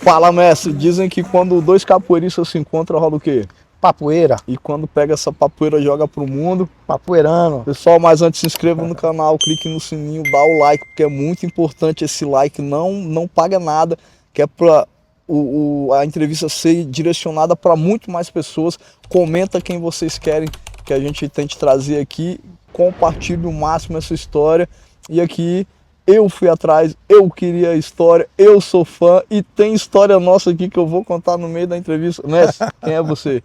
Fala, mestre. Dizem que quando dois capoeiristas se encontram, rola o quê? Papoeira. E quando pega essa papoeira, joga pro mundo. Papoeirano. Pessoal, mas antes se inscreva no canal, clique no sininho, dá o like, porque é muito importante esse like, não paga nada, que é para a entrevista ser direcionada para muito mais pessoas. Comenta quem vocês querem que a gente tente trazer aqui, compartilhe o máximo essa história. E aqui eu fui atrás, eu queria a história, eu sou fã e tem história nossa aqui que eu vou contar no meio da entrevista. Mestre, quem é você?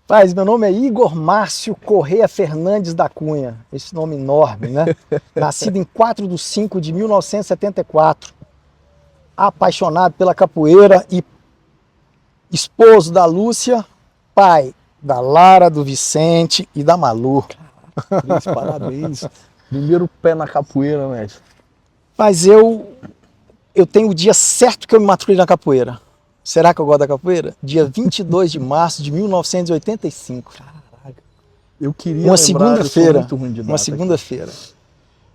Paz, meu nome é Igor Márcio Correia Fernandes da Cunha, esse nome enorme, né? Nascido em 4/5/1974, apaixonado pela capoeira e esposo da Lúcia, pai da Lara, do Vicente e da Malu. Parabéns. Primeiro pé na capoeira, mestre. Mas eu tenho o dia certo que eu me matriculei na capoeira. Será que eu gosto da capoeira? Dia 22 de março de 1985. Caraca. Eu queria uma lembrar, segunda-feira. Eu sou muito ruim de data Uma segunda-feira.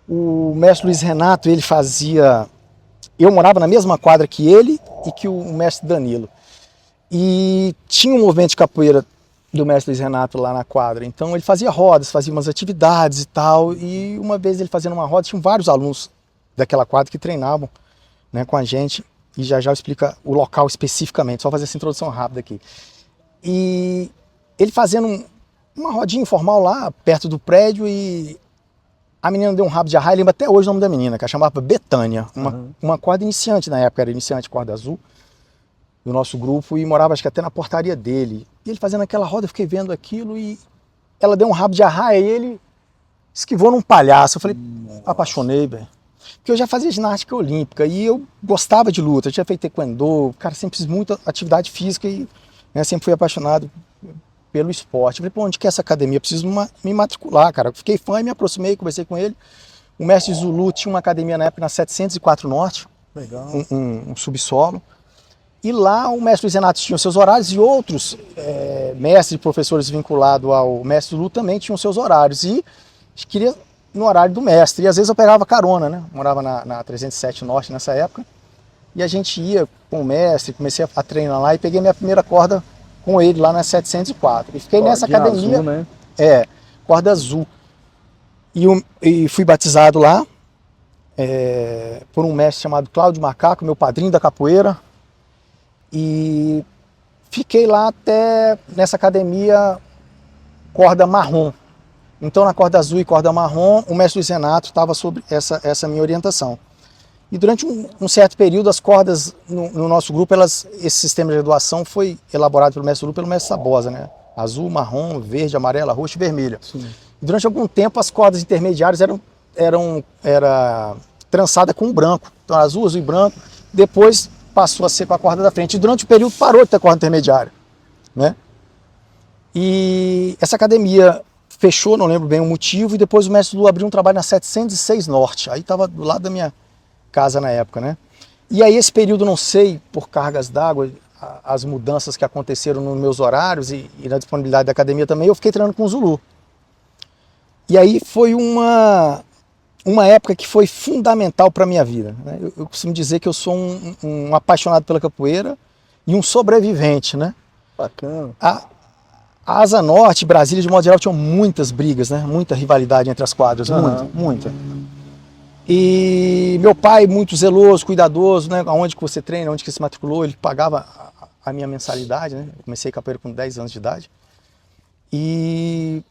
O mestre Luiz Renato, ele fazia... Eu morava na mesma quadra que ele e que o mestre Danilo. E tinha um movimento de capoeira do mestre Luiz Renato lá na quadra. Então ele fazia rodas, fazia umas atividades e tal. E uma vez ele fazendo uma roda, tinham vários alunos daquela quadra que treinavam, né, com a gente. E já já eu explico o local especificamente, só fazer essa introdução rápida aqui. E ele fazendo uma rodinha informal lá, perto do prédio, e a menina deu um rabo de arraia, lembro até hoje o nome da menina, que ela chamava Betânia, uma corda iniciante na época, era iniciante, corda azul, do nosso grupo, e morava acho que até na portaria dele. E ele fazendo aquela roda, eu fiquei vendo aquilo, e ela deu um rabo de arraia, e ele esquivou num palhaço. Eu falei, apaixonei, velho. Porque eu já fazia ginástica olímpica e eu gostava de luta, eu tinha feito taekwondo, cara, sempre fiz muita atividade física e, né, sempre fui apaixonado pelo esporte. Eu falei, pô, onde que é essa academia? Eu preciso me matricular, cara. Eu fiquei fã e me aproximei, conversei com ele. O mestre Zulu tinha uma academia na época na 704 Norte, legal. Um subsolo. E lá o mestre Luiz Renato tinha os seus horários e outros mestres e professores vinculados ao mestre Zulu também tinham os seus horários. E queria no horário do mestre, e às vezes eu pegava carona, né? Morava na 307 Norte nessa época, e a gente ia com o mestre, comecei a treinar lá e peguei minha primeira corda com ele lá na 704. E fiquei nessa academia, azul, né? Corda azul. E fui batizado lá por um mestre chamado Cláudio Macaco, meu padrinho da capoeira, e fiquei lá até nessa academia corda marrom. Então, na corda azul e corda marrom, o mestre Luiz Renato estava sobre essa minha orientação. E durante um certo período, as cordas no nosso grupo, esse sistema de graduação foi elaborado pelo mestre Zulu, pelo mestre Sabosa, né? Azul, marrom, verde, amarela, roxa e vermelha. Sim. E durante algum tempo, as cordas intermediárias eram trançadas com branco. Então, azul e branco. Depois passou a ser com a corda da frente. E durante o período parou de ter corda intermediária, né? E essa academia fechou, não lembro bem o motivo, e depois o mestre Lu abriu um trabalho na 706 Norte, aí estava do lado da minha casa na época, né? E aí esse período, não sei, por cargas d'água, as mudanças que aconteceram nos meus horários e na disponibilidade da academia também, eu fiquei treinando com o Zulu. E aí foi uma época que foi fundamental para a minha vida, né? Eu costumo dizer que eu sou um apaixonado pela capoeira e um sobrevivente, né? Bacana. A Asa Norte e Brasília, de modo geral, tinham muitas brigas, né? Muita rivalidade entre as quadras, muita. E meu pai, muito zeloso, cuidadoso, né? Onde que você treina, onde que se matriculou, ele pagava a minha mensalidade, né? Eu comecei capoeira com 10 anos de idade. E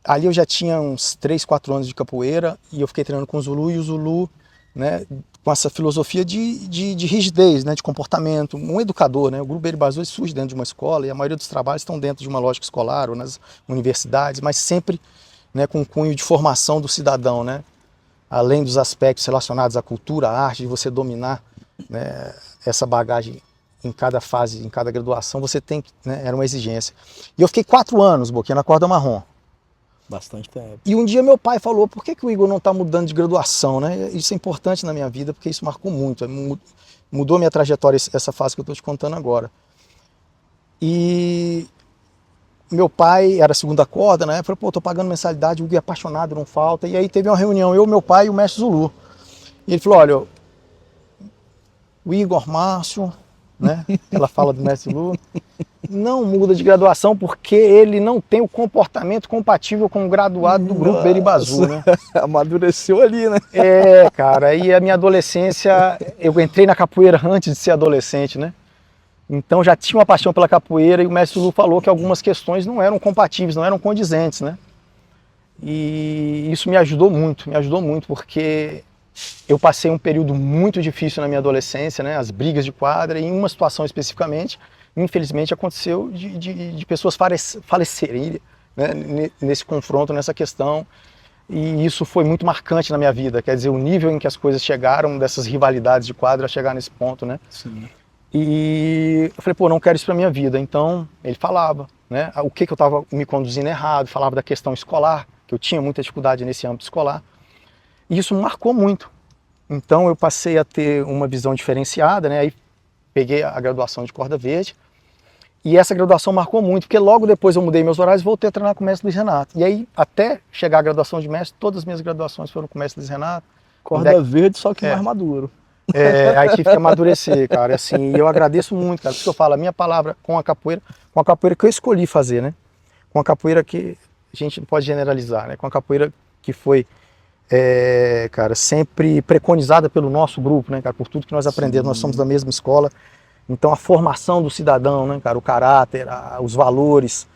ali eu já tinha uns 3, 4 anos de capoeira e eu fiquei treinando com o Zulu, e o Zulu, né, com essa filosofia de rigidez, né, de comportamento, um educador, né? O Grupo Beira Bazou surge dentro de uma escola e a maioria dos trabalhos estão dentro de uma lógica escolar ou nas universidades, mas sempre, né, com um cunho de formação do cidadão, né? Além dos aspectos relacionados à cultura, à arte, de você dominar, né, essa bagagem em cada fase, em cada graduação, você tem que, né, era uma exigência. E eu fiquei 4 anos, Boquinha, na corda marrom. Bastante tempo. E um dia meu pai falou, por que o Igor não está mudando de graduação, né? Isso é importante na minha vida, porque isso marcou muito, mudou minha trajetória, essa fase que eu estou te contando agora. E meu pai era segunda corda, né? Falei, pô, tô pagando mensalidade, o Igor é apaixonado, não falta. E aí teve uma reunião, eu, meu pai e o mestre Zulu. E ele falou, olha, o Igor Márcio né? Ela fala do mestre Lu. Não muda de graduação porque ele não tem o comportamento compatível com o graduado do grupo Beribazu, né? Amadureceu ali, né? É, cara, aí a minha adolescência, eu entrei na capoeira antes de ser adolescente, né? Então já tinha uma paixão pela capoeira e o mestre Lu falou que algumas questões não eram compatíveis, não eram condizentes, né? E isso me ajudou muito, porque eu passei um período muito difícil na minha adolescência, né? As brigas de quadra, e em uma situação especificamente, infelizmente aconteceu de pessoas falecerem, né? Nesse confronto, nessa questão. E isso foi muito marcante na minha vida, quer dizer, o nível em que as coisas chegaram, dessas rivalidades de quadra, a chegar nesse ponto, né? Sim. E eu falei, pô, não quero isso pra minha vida. Então, ele falava, né, o que eu estava me conduzindo errado, falava da questão escolar, que eu tinha muita dificuldade nesse âmbito escolar. E isso me marcou muito. Então, eu passei a ter uma visão diferenciada, né? Aí peguei a graduação de corda verde. E essa graduação marcou muito, porque logo depois eu mudei meus horários e voltei a treinar com o mestre Luiz Renato. E aí, até chegar à graduação de mestre, todas as minhas graduações foram com o mestre Luiz Renato. Corda verde, só que mais maduro. Aí tive que amadurecer, cara. Assim, e eu agradeço muito, cara. Por isso que eu falo, a minha palavra com a capoeira que eu escolhi fazer, né? Com a capoeira que a gente não pode generalizar, né? Com a capoeira que foi, cara, sempre preconizada pelo nosso grupo, né, cara? Por tudo que nós aprendemos, nós somos da mesma escola. Então a formação do cidadão, né, cara? O caráter, os valores,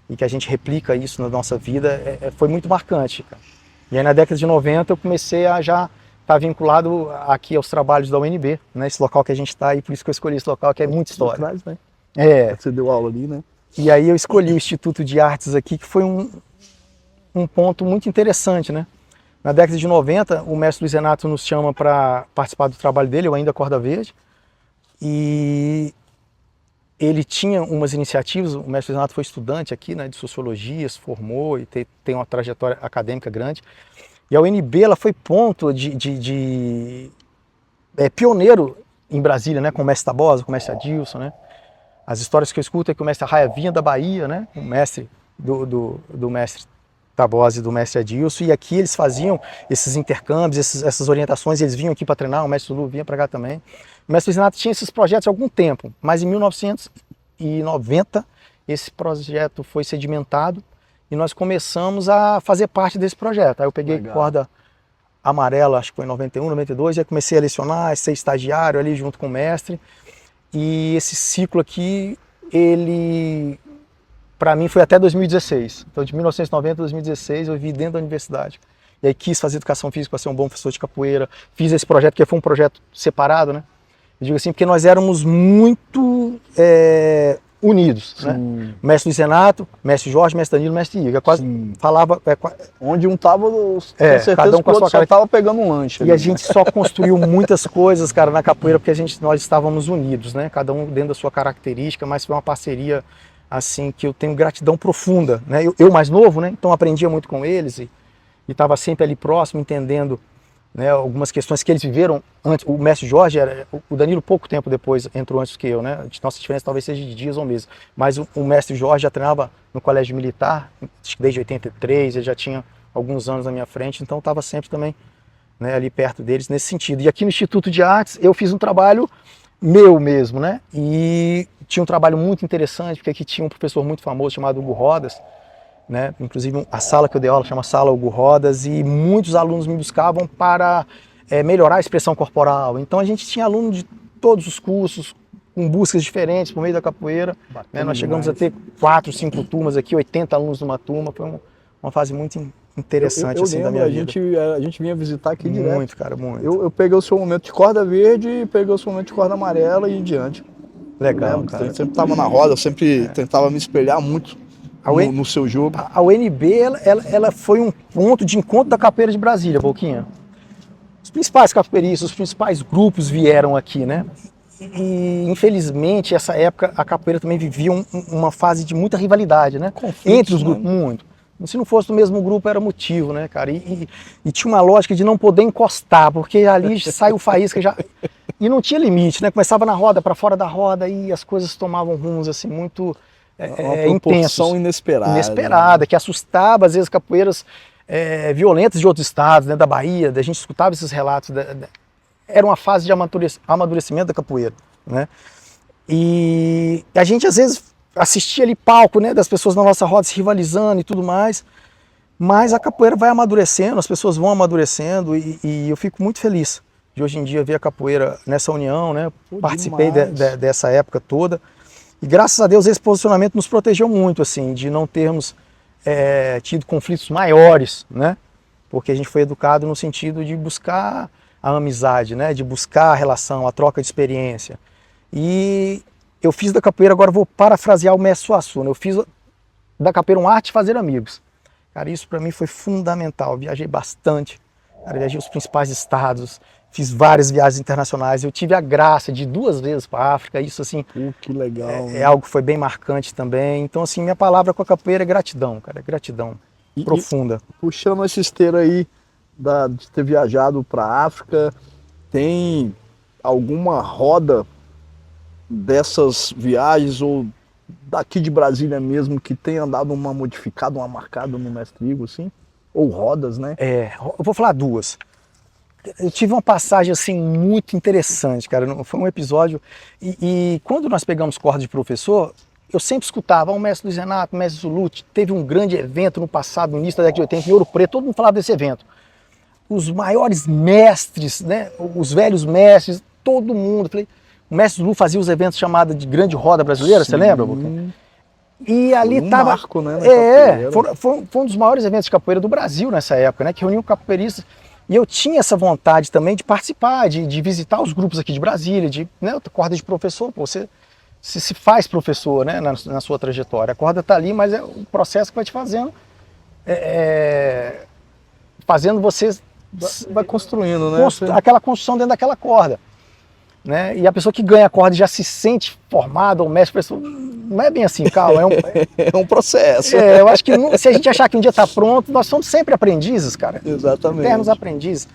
e que a gente replica isso na nossa vida, foi muito marcante, cara. E aí na década de 90 eu comecei a já estar vinculado aqui aos trabalhos da UNB, né? Esse local que a gente está aí, por isso que eu escolhi esse local, que é muita história. Atrás, né? É. Você deu aula ali, né? E aí eu escolhi o Instituto de Artes aqui, que foi um ponto muito interessante, né? Na década de 90, o mestre Luiz Renato nos chama para participar do trabalho dele, eu ainda corda verde, e ele tinha umas iniciativas, o mestre Luiz Renato foi estudante aqui, né, de sociologia, se formou e tem uma trajetória acadêmica grande. E a UNB ela foi ponto pioneiro em Brasília, né, com o mestre Tabosa, com o mestre Adilson, né? As histórias que eu escuto é que o mestre Arraia vinha da Bahia, né, o mestre do mestre Tabosa e do mestre Adilson, e aqui eles faziam esses intercâmbios, essas orientações, eles vinham aqui para treinar, o mestre Lu vinha para cá também. O mestre Luiz Renato tinha esses projetos há algum tempo, mas em 1990 esse projeto foi sedimentado e nós começamos a fazer parte desse projeto. Aí eu peguei corda amarela, acho que foi em 91, 92, e aí comecei a lecionar, a ser estagiário ali junto com o mestre. E esse ciclo aqui, ele, para mim, foi até 2016. Então, de 1990 a 2016, eu vivi dentro da universidade. E aí quis fazer educação física para ser um bom professor de capoeira. Fiz esse projeto, que foi um projeto separado, né? Eu digo assim, porque nós éramos muito unidos, né? Mestre Luiz Renato, mestre Jorge, mestre Danilo, mestre Iga. Quase falava... Onde um tava, com certeza cada um com a sua cara, tava pegando um lanche. E ali, a gente só construiu muitas coisas, cara, na capoeira, porque nós estávamos unidos, né? Cada um dentro da sua característica, mas foi uma parceria, assim, que eu tenho gratidão profunda, né? Eu mais novo, né? Então aprendia muito com eles e estava sempre ali próximo, entendendo, né, algumas questões que eles viveram antes. O mestre Jorge, o Danilo pouco tempo depois entrou antes que eu, né? Nossa diferença talvez seja de dias ou meses, mas o mestre Jorge já treinava no colégio militar, acho que desde 83, ele já tinha alguns anos na minha frente, então estava sempre também, né, ali perto deles nesse sentido. E aqui no Instituto de Artes eu fiz um trabalho meu mesmo, né? E tinha um trabalho muito interessante, porque aqui tinha um professor muito famoso chamado Hugo Rodas, né? Inclusive a sala que eu dei aula chama Sala Hugo Rodas, e muitos alunos me buscavam para melhorar a expressão corporal. Então a gente tinha alunos de todos os cursos, com buscas diferentes por meio da capoeira, né? Nós chegamos a ter 4, 5 turmas aqui, 80 alunos numa turma, foi uma fase muito interessante eu assim, lembro, da minha vida. A gente vinha visitar aqui direto. Muito, cara, muito. Eu peguei o seu momento de corda verde e peguei o seu momento de corda amarela e em diante. Legal, cara. Eu sempre estava na roda, eu sempre tentava me espelhar muito no seu jogo. A UNB, ela foi um ponto de encontro da capoeira de Brasília, Boquinha. Os principais capoeiristas, os principais grupos vieram aqui, né? E infelizmente, essa época, a capoeira também vivia uma fase de muita rivalidade, né? Conflitos, entre os grupos, muito. Se não fosse do mesmo grupo, era motivo, né, cara? E tinha uma lógica de não poder encostar, porque ali saiu faísca já... E não tinha limite, né? Começava na roda, para fora da roda, e as coisas tomavam rumos, assim, muito intensos. Inesperada. Que assustava, às vezes, capoeiras violentas de outros estados, né, da Bahia, a gente escutava esses relatos. Era uma fase de amadurecimento da capoeira, né? E a gente às vezes assistia ali palco, né, das pessoas na nossa roda se rivalizando e tudo mais, mas a capoeira vai amadurecendo, as pessoas vão amadurecendo e eu fico muito feliz de hoje em dia ver a capoeira nessa união, né? Pô, Participei demais. dessa época toda e graças a Deus esse posicionamento nos protegeu muito, assim, de não termos tido conflitos maiores, né? Porque a gente foi educado no sentido de buscar a amizade, né? De buscar a relação, a troca de experiência. E eu fiz da capoeira, agora vou parafrasear o mestre Suassuna, eu fiz da capoeira uma arte de fazer amigos. Cara, isso para mim foi fundamental. Eu viajei bastante, cara, viajei os principais estados, fiz várias viagens internacionais. Eu tive a graça de ir 2 vezes para a África. Isso assim Pô, que legal. é algo que foi bem marcante também. Então assim, minha palavra com a capoeira é gratidão, cara, é gratidão E profunda. puxando esse esteiro aí de ter viajado para a África, tem alguma roda dessas viagens ou daqui de Brasília mesmo que tenha dado uma modificada, uma marcada no Mestre Igor, assim? Ou rodas, né? Eu vou falar 2. Eu tive uma passagem assim muito interessante, cara. Foi um episódio e quando nós pegamos corda de professor, eu sempre escutava o mestre Luiz Renato, o mestre Zulucci, teve um grande evento no passado, no início da década de 80, em Ouro Preto, todo mundo falava desse evento. Os maiores mestres, né, os velhos mestres, todo mundo. Falei, o mestre Zulu fazia os eventos chamados de Grande Roda Brasileira, você lembra, Boquinha? E ali Foi um tava. marco, né, na capoeira. Foi um dos maiores eventos de capoeira do Brasil nessa época, né? Que reuniu capoeiristas. E eu tinha essa vontade também de participar, de visitar os grupos aqui de Brasília, né, corda de professor, pô, você se faz professor, né, na sua trajetória. A corda tá ali, mas é o processo que vai te fazendo, fazendo você Vai construindo, né? aquela construção dentro daquela corda. Né? E a pessoa que ganha a corda já se sente formada ou mestre, pessoa, não é bem assim, calma. É um processo. Eu acho que se a gente achar que um dia está pronto, nós somos sempre aprendizes, cara. Exatamente. Eternos aprendizes.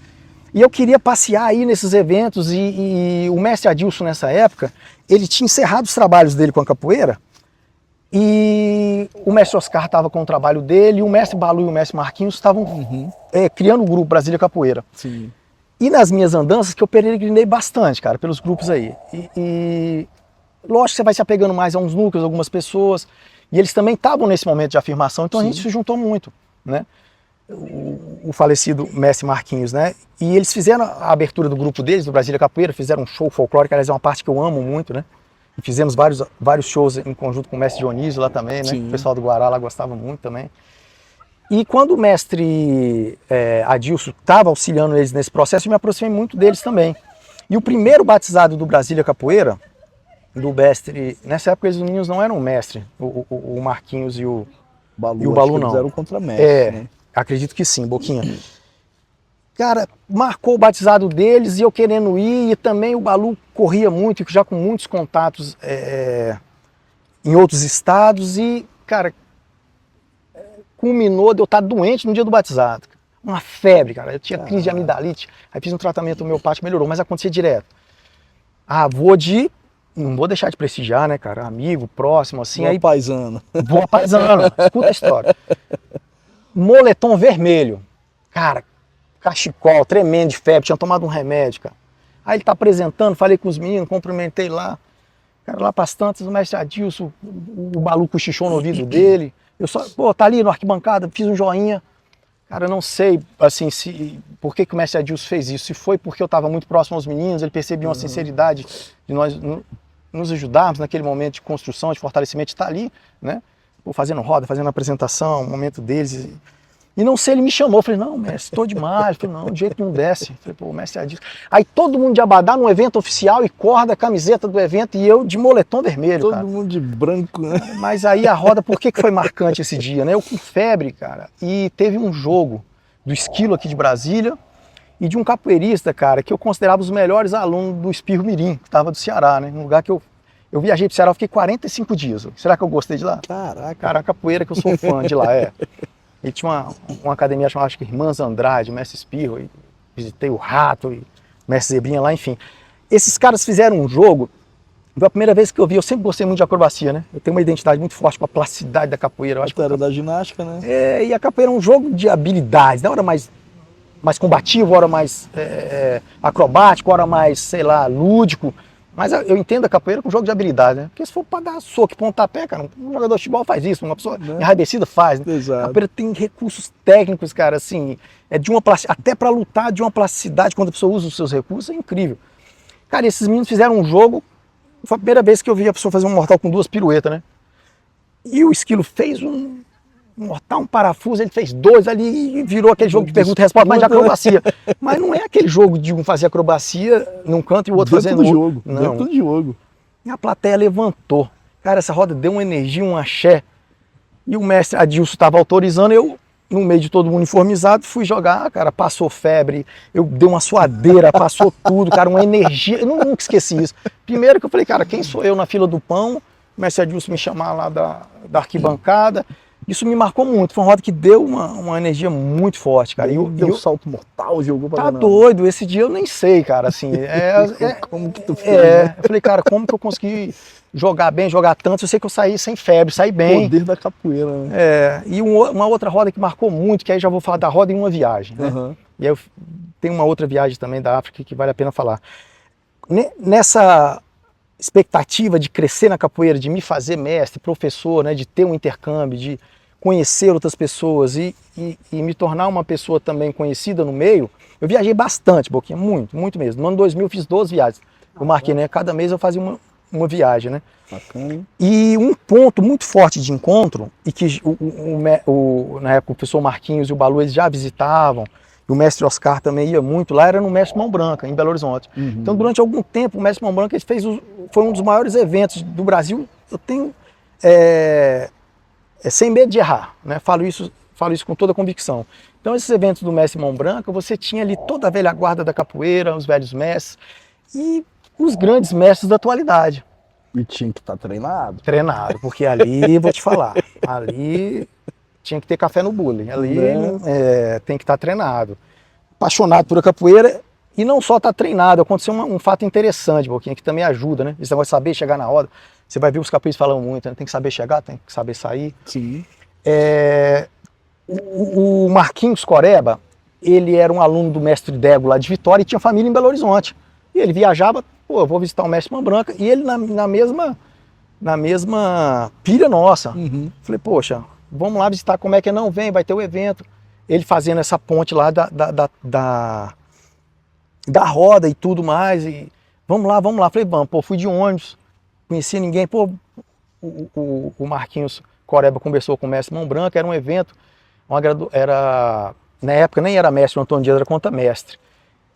E eu queria passear aí nesses eventos e o mestre Adilson nessa época, ele tinha encerrado os trabalhos dele com a capoeira e o mestre Oscar estava com o trabalho dele e o mestre Balu e o mestre Marquinhos estavam criando o grupo Brasília Capoeira. Sim. E nas minhas andanças, que eu peregrinei bastante, cara, pelos grupos aí. E lógico que você vai se apegando mais a uns núcleos, algumas pessoas. E eles também estavam nesse momento de afirmação, então a gente se juntou muito, né? O falecido mestre Marquinhos, né? E eles fizeram a abertura do grupo deles, do Brasília Capoeira, fizeram um show folclórico, aliás, é uma parte que eu amo muito, né? E fizemos vários shows em conjunto com o mestre Dionísio lá também, né? Sim. O pessoal do Guará lá gostava muito também. E quando o mestre Adilson estava auxiliando eles nesse processo, eu me aproximei muito deles também. E o primeiro batizado do Brasília Capoeira, do mestre, nessa época os meninos não eram mestre, o Marquinhos e o Balu não. Eles eram contramestre, né? Acredito que sim, Boquinha. Cara, marcou o batizado deles e eu querendo ir, e também o Balu corria muito, já com muitos contatos em outros estados e, cara, culminou de eu estar doente no dia do batizado. Uma febre, cara. Eu tinha crise de amidalite. Aí fiz um tratamento homeopático, melhorou, mas acontecia direto. Não vou deixar de prestigiar, né, cara? Amigo, próximo, assim. Boa paisana. Boa paisana. Escuta a história. Moletom vermelho. Cara, cachecol, tremendo de febre. Tinha tomado um remédio, cara. Aí ele tá apresentando, falei com os meninos, cumprimentei lá. Cara, lá pras tantas, o mestre Adilson, o Balu cochichou no ouvido dele. Eu só, tá ali no arquibancada, fiz um joinha. Cara, eu não sei, assim, por que o mestre Adilson fez isso. Se foi porque eu estava muito próximo aos meninos, ele percebia uma sinceridade de nós nos ajudarmos naquele momento de construção, de fortalecimento, de estar ali, né? Fazendo roda, fazendo apresentação, o momento deles. E não sei, ele me chamou, eu falei, não, mestre, estou demais. Eu falei, não, de jeito nenhum desce. Eu falei, pô, mestre Adilson. Aí todo mundo de abadá num evento oficial e corda, camiseta do evento, e eu de moletom vermelho, todo cara. Todo mundo de branco, né? Mas aí a roda, por que foi marcante esse dia, né? Eu com febre, cara, e teve um jogo do Esquilo aqui de Brasília e de um capoeirista, cara, que eu considerava os melhores alunos do Espirro Mirim, que estava do Ceará, né? Um lugar que eu viajei pro Ceará, eu fiquei 45 dias. Será que eu gostei de lá? Caraca. Cara, a capoeira que eu sou fã de lá, E tinha uma academia chamada, acho que Irmãs Andrade, o mestre Espirro, e visitei o Rato, e o mestre Zebrinha lá, enfim. Esses caras fizeram um jogo, foi a primeira vez que eu vi, eu sempre gostei muito de acrobacia, né? Eu tenho uma identidade muito forte com a plasticidade da capoeira. Eu acho que era da ginástica, né? E a capoeira é um jogo de habilidades, né? Hora mais combativo, hora mais acrobático, hora mais, sei lá, lúdico. Mas eu entendo a capoeira como jogo de habilidade, né? Porque se for para dar soco e pontapé, cara, um jogador de futebol faz isso, uma pessoa enraivecida faz, né? Exato. A capoeira tem recursos técnicos, cara, assim, até para lutar de uma plasticidade, quando a pessoa usa os seus recursos, é incrível. Cara, esses meninos fizeram um jogo, foi a primeira vez que eu vi a pessoa fazer um mortal com 2 piruetas, né? E o Esquilo fez um mortal, um parafuso, ele fez 2 ali e virou aquele jogo de pergunta e resposta, mas de acrobacia. Mas não é aquele jogo de um fazer acrobacia num canto e o outro fazendo no jogo. Não. Dentro do jogo. E a plateia levantou. Cara, essa roda deu uma energia, um axé. E o mestre Adilson estava autorizando, eu, no meio de todo mundo uniformizado, fui jogar, cara, passou febre, eu dei uma suadeira, passou tudo, cara, uma energia, eu nunca esqueci isso. Primeiro que eu falei, cara, quem sou eu na fila do pão? O mestre Adilson me chamar lá da arquibancada. Isso me marcou muito, foi uma roda que deu uma energia muito forte, cara. Deu salto mortal, jogou pra Tá doido, esse dia eu nem sei, cara, assim. Como que tu fez? Né? Eu falei, cara, como que eu consegui jogar bem, jogar tanto? Eu sei que eu saí sem febre, saí bem. Poder da capoeira, né? E uma outra roda que marcou muito, que aí já vou falar da roda em uma viagem, né? E aí tem uma outra viagem também da África que vale a pena falar. Nessa expectativa de crescer na capoeira, de me fazer mestre, professor, né, de ter um intercâmbio, de conhecer outras pessoas e me tornar uma pessoa também conhecida no meio, eu viajei bastante, Boquinha, muito mesmo. No ano 2000 eu fiz 12 viagens. Eu marquei, né? Cada mês eu fazia uma viagem, né? Bacana. E um ponto muito forte de encontro, e que na época o professor Marquinhos e o Balu eles já visitavam, e o mestre Oscar também ia muito lá, era no Mestre Mão Branca, em Belo Horizonte. Então, durante algum tempo, o Mestre Mão Branca ele foi um dos maiores eventos do Brasil. Eu tenho, sem medo de errar, né? Falo isso com toda convicção. Então, esses eventos do Mestre Mão Branca, você tinha ali toda a velha guarda da capoeira, os velhos mestres, e os grandes mestres da atualidade. E tinha que estar treinado. Treinado, porque ali, vou te falar, ali tinha que ter café no bule, ali tem que estar treinado. Apaixonado por a capoeira e não só estar treinado, aconteceu um fato interessante, Boquinha, que também ajuda, né? Esse negócio de saber chegar na roda, você vai ver os capoeiristas falando muito, né? Tem que saber chegar, tem que saber sair. Sim. O Marquinhos Coreba, ele era um aluno do mestre Dego lá de Vitória e tinha família em Belo Horizonte. E ele viajava, pô, eu vou visitar o mestre Mão Branca, e ele na mesma pilha nossa. Falei, poxa, vamos lá visitar, como é que não vem, vai ter o evento. Ele fazendo essa ponte lá da roda e tudo mais, e vamos lá. Falei, vamos, pô, fui de ônibus, conhecia ninguém, pô, o Marquinhos Coreba conversou com o mestre Mão Branca, era um evento, na época nem era mestre o Antônio Dias, era conta-mestre.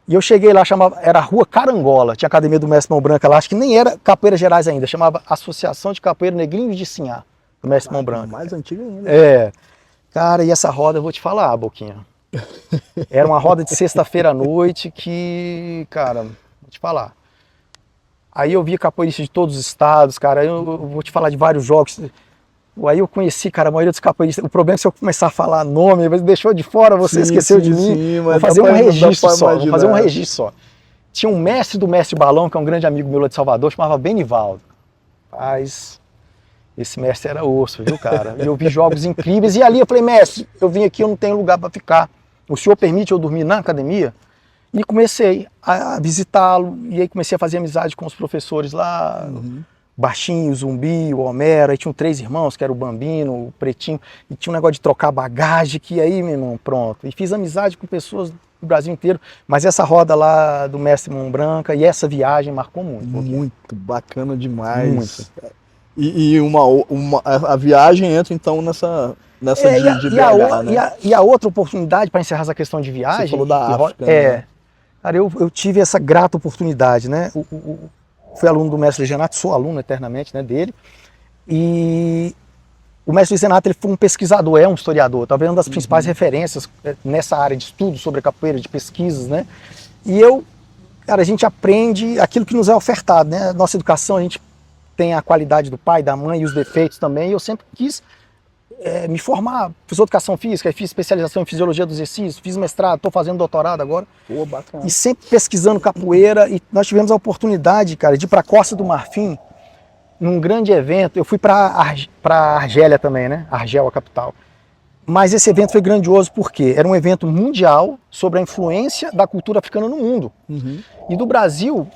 E eu cheguei lá, era a Rua Carangola, tinha a academia do mestre Mão Branca lá, acho que nem era Capoeiras Gerais ainda, chamava Associação de Capoeira Negrinhos de Sinhá, do mestre Mão Branca. Mais antiga ainda. Cara, e essa roda, eu vou te falar, Boquinha, era uma roda de sexta-feira à noite que, cara, vou te falar. Aí eu vi capoeiristas de todos os estados, cara, eu vou te falar de vários jogos. Aí eu conheci, cara, a maioria dos capoeiristas. O problema é que se eu começar a falar nome, você deixou de fora, você esqueceu de mim. Vou fazer um registro só, vou fazer um registro só. Tinha um mestre do mestre Balão, que é um grande amigo meu lá de Salvador, chamava Benivaldo. Mas esse mestre era osso, viu, cara? E eu vi jogos incríveis. E ali eu falei, mestre, eu vim aqui, eu não tenho lugar para ficar. O senhor permite eu dormir na academia? E comecei a visitá-lo, e aí comecei a fazer amizade com os professores lá, Baixinho, o Zumbi, o Homero, aí tinham 3 irmãos, que era o Bambino, o Pretinho, e tinha um negócio de trocar bagagem, que aí, meu irmão, pronto. E fiz amizade com pessoas do Brasil inteiro, mas essa roda lá do Mestre Mão Branca e essa viagem marcou muito. Muito bacana demais. Muito. E a viagem entra então nessa de BH, né? E a outra oportunidade, para encerrar essa questão de viagem... Você falou da África, né? Cara, eu tive essa grata oportunidade, né? Fui aluno do mestre Renato, sou aluno eternamente, né, dele. E o mestre Renato, ele foi um pesquisador, é um historiador, talvez uma das principais referências nessa área de estudo sobre a capoeira, de pesquisas, né? E cara, a gente aprende aquilo que nos é ofertado, né? Nossa educação, a gente tem a qualidade do pai, da mãe e os defeitos também. E eu sempre quis me formar, fiz educação física, fiz especialização em fisiologia do exercício, fiz mestrado, estou fazendo doutorado agora. Pô, bacana. E sempre pesquisando capoeira, e nós tivemos a oportunidade, cara, de ir para a Costa do Marfim, num grande evento. Eu fui para Argélia também, né? Argel, a capital. Mas esse evento foi grandioso porque era um evento mundial sobre a influência da cultura africana no mundo. E do Brasil,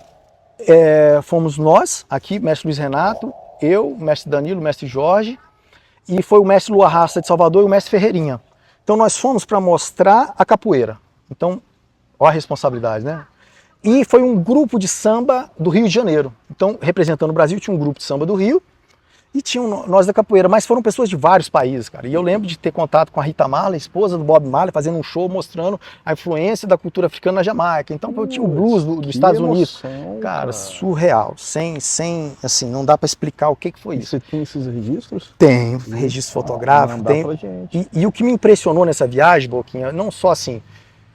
Fomos nós, aqui, mestre Luiz Renato, eu, mestre Danilo, mestre Jorge, e foi o mestre Lua Raça de Salvador e o mestre Ferreirinha. Então nós fomos para mostrar a capoeira. Então, olha a responsabilidade, né? E foi um grupo de samba do Rio de Janeiro. Então, representando o Brasil, tinha um grupo de samba do Rio, e tinham nós da capoeira, mas foram pessoas de vários países, cara. E eu lembro de ter contato com a Rita Marley, esposa do Bob Marley, fazendo um show mostrando a influência da cultura africana na Jamaica. Então eu tinha o blues dos Estados Unidos. Cara, surreal. Sem, assim, não dá para explicar o que foi isso. Você tem esses registros? Tem, registro fotográfico. Tem. E o que me impressionou nessa viagem, Boquinha, não só assim,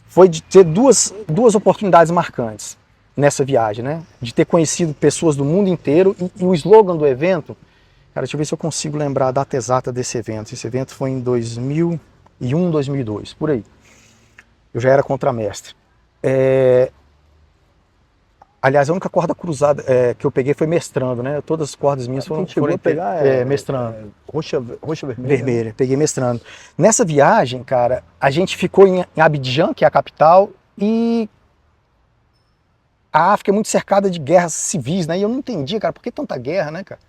foi de ter duas oportunidades marcantes nessa viagem, né? De ter conhecido pessoas do mundo inteiro e o slogan do evento. Cara, deixa eu ver se eu consigo lembrar a data exata desse evento. Esse evento foi em 2001, 2002, por aí. Eu já era contramestre. Aliás, a única corda cruzada que eu peguei foi mestrando, né? Todas as cordas minhas foram pegar mestrando. Roxa vermelha. Vermelha, peguei mestrando. Nessa viagem, cara, a gente ficou em Abidjan, que é a capital, e a África é muito cercada de guerras civis, né? E eu não entendia, cara, por que tanta guerra, né, cara?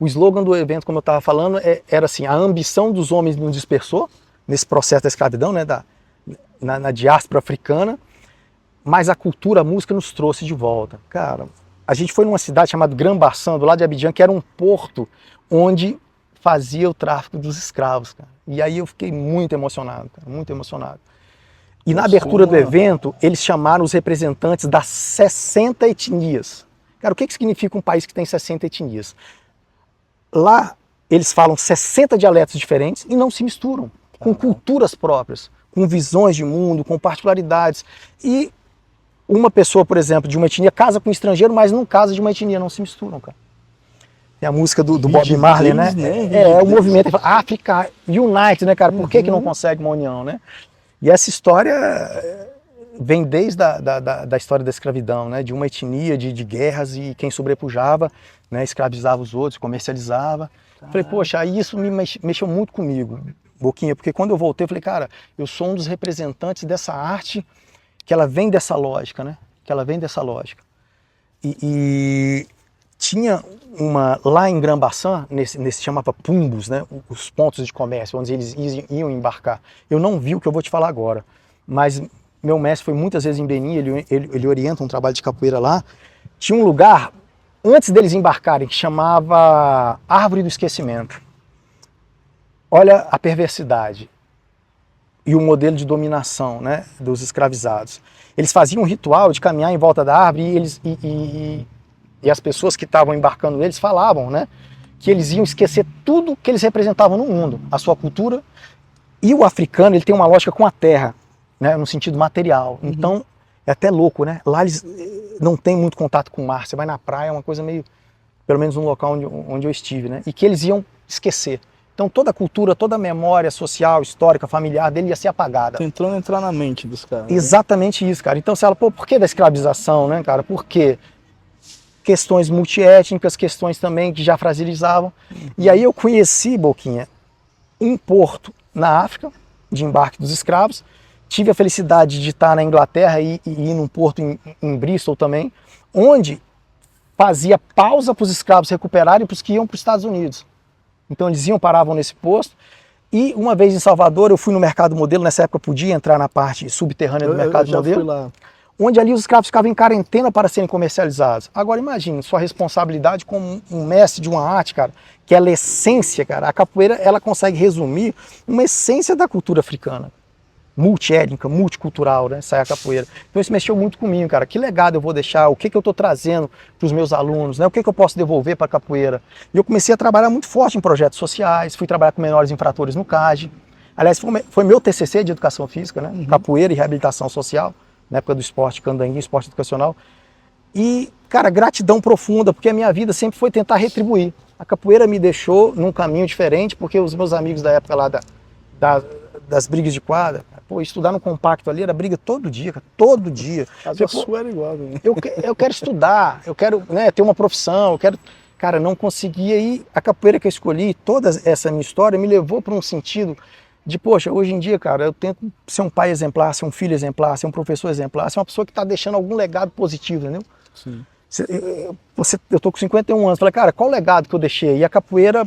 O slogan do evento, como eu estava falando, era assim: a ambição dos homens nos dispersou nesse processo da escravidão, né, na diáspora africana, mas a cultura, a música nos trouxe de volta. Cara, a gente foi numa cidade chamada Grand-Bassam, do lado de Abidjan, que era um porto onde fazia o tráfico dos escravos, cara. E aí eu fiquei muito emocionado, cara, muito emocionado. E na abertura do evento, eles chamaram os representantes das 60 etnias. Cara, o que significa um país que tem 60 etnias? Lá eles falam 60 dialetos diferentes e não se misturam, com culturas próprias, com visões de mundo, com particularidades. E uma pessoa, por exemplo, de uma etnia casa com um estrangeiro, mas não casa de uma etnia, não se misturam, cara. É a música do Bob Marley, né? O movimento África Unite, né, cara? Por que não consegue uma união, né? E essa história vem desde da história da escravidão, né? De uma etnia, de guerras, e quem sobrepujava, né, escravizava os outros, comercializava. Falei, poxa, aí isso me mexeu muito comigo, Boquinha, porque quando eu voltei, eu falei, cara, eu sou um dos representantes dessa arte, que ela vem dessa lógica, né? Que ela vem dessa lógica. E tinha lá em Grand-Bassam, nesse chamava Pumbos, né? Os pontos de comércio, onde eles iam embarcar. Eu não vi o que eu vou te falar agora, mas meu mestre foi muitas vezes em Benin, ele orienta um trabalho de capoeira lá. Tinha um lugar, antes deles embarcarem, que chamava Árvore do Esquecimento. Olha a perversidade e o modelo de dominação, né, dos escravizados. Eles faziam um ritual de caminhar em volta da árvore e as pessoas que estavam embarcando neles falavam, né, que eles iam esquecer tudo que eles representavam no mundo, a sua cultura. E o africano, ele tem uma lógica com a terra, né, no sentido material. Então, é até louco, né? Lá eles não tem muito contato com o mar. Você vai na praia, é uma coisa meio, pelo menos no local onde eu estive, né? E que eles iam esquecer. Então toda a cultura, toda a memória social, histórica, familiar dele ia ser apagada. Tentando entrar na mente dos caras. Exatamente isso, cara. Então você fala, pô, por que da escravização, né, cara? Por quê? Questões multiétnicas, questões também que já fragilizavam. E aí eu conheci, Boquinha, um porto na África, de embarque dos escravos. Tive a felicidade de estar na Inglaterra e ir num porto em Bristol também, onde fazia pausa para os escravos recuperarem para os que iam para os Estados Unidos. Então eles paravam nesse posto. E uma vez em Salvador, eu fui no Mercado Modelo, nessa época podia entrar na parte subterrânea do Mercado Modelo. Fui lá. Onde ali os escravos ficavam em quarentena para serem comercializados. Agora imagine, sua responsabilidade como um mestre de uma arte, cara, que é a essência, cara. A capoeira, ela consegue resumir uma essência da cultura africana. Multiétnica, multicultural, né? Essa é a capoeira. Então isso mexeu muito comigo, cara. Que legado eu vou deixar? O que eu estou trazendo para os meus alunos? Né? O que eu posso devolver para a capoeira? E eu comecei a trabalhar muito forte em projetos sociais, fui trabalhar com menores infratores no CAGE. Aliás, foi meu TCC de Educação Física, né? Capoeira e Reabilitação Social, na época do esporte candanguinho, esporte educacional. E, cara, gratidão profunda, porque a minha vida sempre foi tentar retribuir. A capoeira me deixou num caminho diferente, porque os meus amigos da época lá das brigas de quadra, pô, estudar no compacto ali era briga todo dia, cara, todo dia. A sua era igual, né? Eu quero estudar, eu quero, né, ter uma profissão, eu quero... Cara, não conseguia. E a capoeira que eu escolhi, toda essa minha história me levou para um sentido de, poxa, hoje em dia, cara, eu tento ser um pai exemplar, ser um filho exemplar, ser um professor exemplar, ser uma pessoa que está deixando algum legado positivo, entendeu? Sim. Eu tô com 51 anos, falei, cara, qual o legado que eu deixei? E a capoeira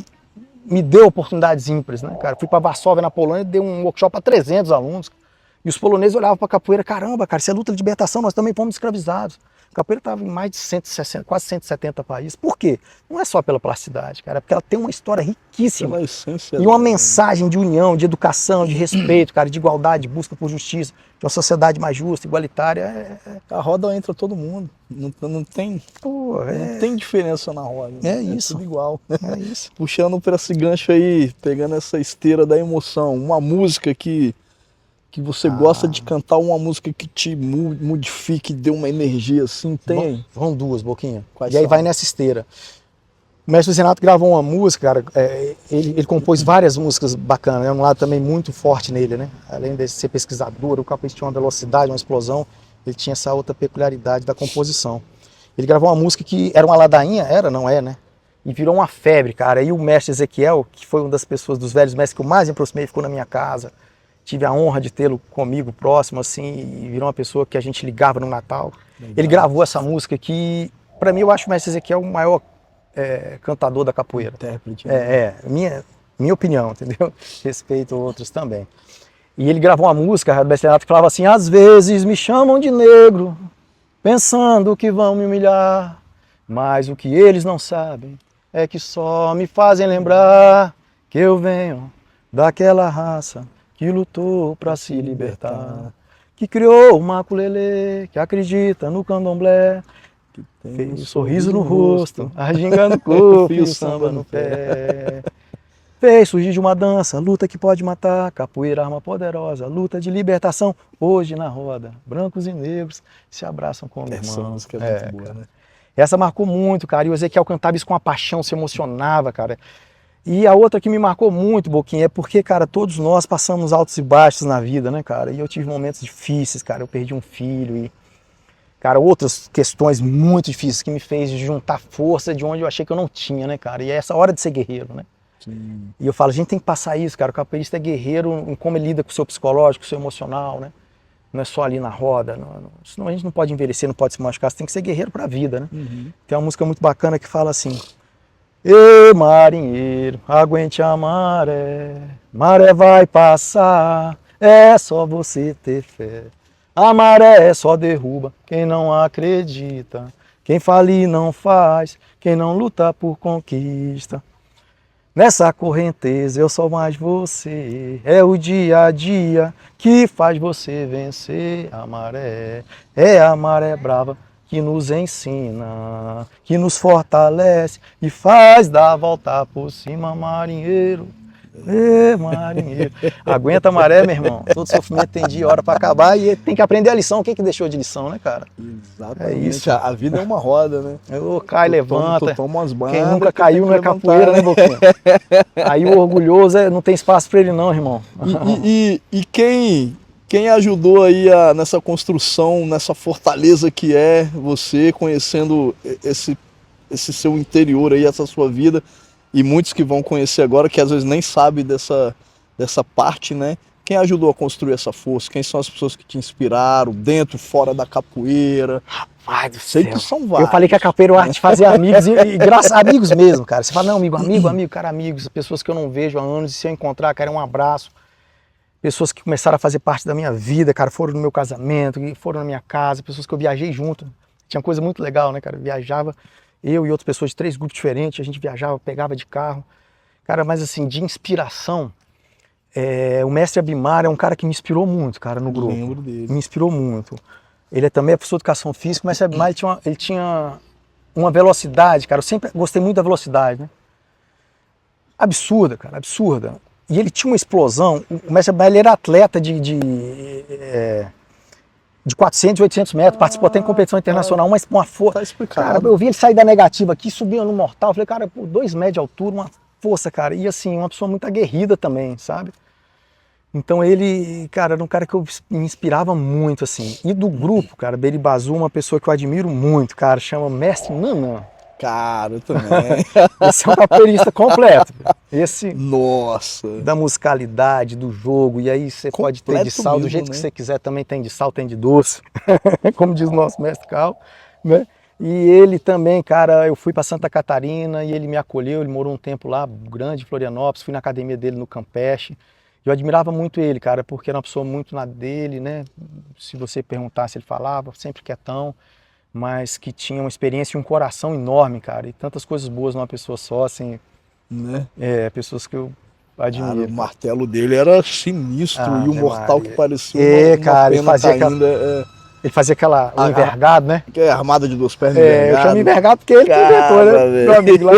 me deu oportunidades ímpares, né, cara? Fui para Varsóvia, na Polônia, dei um workshop para 300 alunos. E os poloneses olhavam para a capoeira, caramba, cara, isso é luta de libertação, nós também fomos escravizados. A capoeira estava em mais de 160, quase 170 países. Por quê? Não é só pela plasticidade, cara, é porque ela tem uma história riquíssima. E uma mensagem de união, de educação, de respeito, cara, de igualdade, de busca por justiça, de uma sociedade mais justa, igualitária. A roda entra todo mundo. Não tem, não tem diferença na roda. É isso. Tudo igual. É isso. Puxando para esse gancho aí, pegando essa esteira da emoção, uma música que você gosta de cantar, uma música que te modifique, dê uma energia assim, tem? Vão duas, Boquinha. Quais e aí são? vai nessa esteira. O mestre Zenato gravou uma música, cara, ele compôs várias músicas bacanas, é um lado também muito forte nele, né? Além de ser pesquisador, o capoeirista tinha uma velocidade, uma explosão, ele tinha essa outra peculiaridade da composição. Ele gravou uma música que era uma ladainha, não é, né? E virou uma febre, cara. E o mestre Ezequiel, que foi uma das pessoas, dos velhos mestres que eu mais me aproximei, ficou na minha casa. Tive a honra de tê-lo comigo próximo, assim, e virou uma pessoa que a gente ligava no Natal. Legal. Ele gravou essa música que, para mim, eu acho que o mestre Ezequiel o maior cantador da capoeira. Intérprete. Minha opinião, entendeu? Respeito outros também. E ele gravou uma música, o mestre Renato, que falava assim: às vezes me chamam de negro, pensando que vão me humilhar, mas o que eles não sabem é que só me fazem lembrar que eu venho daquela raça que lutou para se libertar, que criou o maculelê, que acredita no candomblé, que fez um sorriso no rosto, a ginga no corpo e o samba no pé. Fez surgir de uma dança, luta que pode matar, capoeira, arma poderosa, luta de libertação, hoje na roda, brancos e negros se abraçam como irmãos. Essa música é muito boa, né? Essa marcou muito, cara, e o Ezequiel cantava isso com uma paixão, se emocionava, cara. E a outra que me marcou muito, Boquinha, é porque, cara, todos nós passamos altos e baixos na vida, né, cara? E eu tive momentos difíceis, cara, eu perdi um filho e, cara, outras questões muito difíceis que me fez juntar força de onde eu achei que eu não tinha, né, cara? E é essa hora de ser guerreiro, né? Sim. E eu falo, a gente tem que passar isso, cara, o capoeirista é guerreiro em como ele lida com o seu psicológico, com o seu emocional, né? Não é só ali na roda, senão a gente não pode envelhecer, não pode se machucar, você tem que ser guerreiro pra vida, né? Uhum. Tem uma música muito bacana que fala assim: ê, marinheiro, aguente a maré, maré vai passar, é só você ter fé. A maré só derruba quem não acredita, quem fale não faz, quem não luta por conquista. Nessa correnteza eu sou mais você, é o dia a dia que faz você vencer a maré. É a maré brava que nos ensina, que nos fortalece e faz dar a volta por cima, marinheiro. Ê, marinheiro. Aguenta a maré, meu irmão. Todo sofrimento tem dia e hora para acabar e tem que aprender a lição. Quem que deixou de lição, né, cara? Exatamente. É isso. A vida é uma roda, né? Cai, levanta. Toma umas bandas. Quem nunca caiu não é capoeira, né, Boquinha? Aí o orgulhoso não tem espaço para ele não, irmão. E quem ajudou aí nessa construção, nessa fortaleza que é você, conhecendo esse seu interior aí, essa sua vida, e muitos que vão conhecer agora, que às vezes nem sabem dessa parte, né? Quem ajudou a construir essa força? Quem são as pessoas que te inspiraram, dentro, fora da capoeira? Rapaz do Sei céu. que são vários. Eu falei que a capoeira é arte de fazer amigos, amigos mesmo, cara. Você fala, não, amigo, cara, amigos, pessoas que eu não vejo há anos, e se eu encontrar, cara, um abraço. Pessoas que começaram a fazer parte da minha vida, cara, foram no meu casamento, foram na minha casa, pessoas que eu viajei junto. Tinha coisa muito legal, né, cara? Viajava, eu e outras pessoas de 3 grupos diferentes, a gente viajava, pegava de carro. Cara, mas assim, de inspiração, o mestre Abimar é um cara que me inspirou muito, cara, no grupo. Lembro dele. Me inspirou muito. Ele também é professor de educação física, mas o mestre Abimar ele tinha uma velocidade, cara, eu sempre gostei muito da velocidade, né? Absurda, cara, absurda. E ele tinha uma explosão, o mestre Abimar, ele era atleta de 400 e 800 metros, participou até em competição internacional, uma força. Tá explicado. Cara, eu vi ele sair da negativa aqui, subia no mortal, eu falei, cara, 2 metros de altura, uma força, cara, e assim, uma pessoa muito aguerrida também, sabe? Então ele, cara, era um cara que eu me inspirava muito, assim. E do grupo, cara, Beribazu, uma pessoa que eu admiro muito, cara, chama Mestre Nanã. Cara, eu também. Esse é um capoeirista completo. Esse, nossa, da musicalidade, do jogo, e aí você pode ter de sal, do jeito que você quiser, também tem de sal, tem de doce, como diz o nosso mestre Cal, né? E ele também, cara, eu fui para Santa Catarina e ele me acolheu, ele morou um tempo lá, grande, em Florianópolis, fui na academia dele no Campeche. Eu admirava muito ele, cara, porque era uma pessoa muito na dele, né? Se você perguntasse, ele falava, sempre quietão, mas que tinha uma experiência e um coração enorme, cara, e tantas coisas boas numa pessoa só, assim, Né? pessoas que eu Cara, admiro. o martelo dele era sinistro e o Ave mortal que Maria. parecia uma Cara, pena caindo. ele fazia o envergado, né? Que é armada de 2 pernas Eu chamo envergado. envergado porque ele que inventou, né? Cara, Meu velho. amigo lá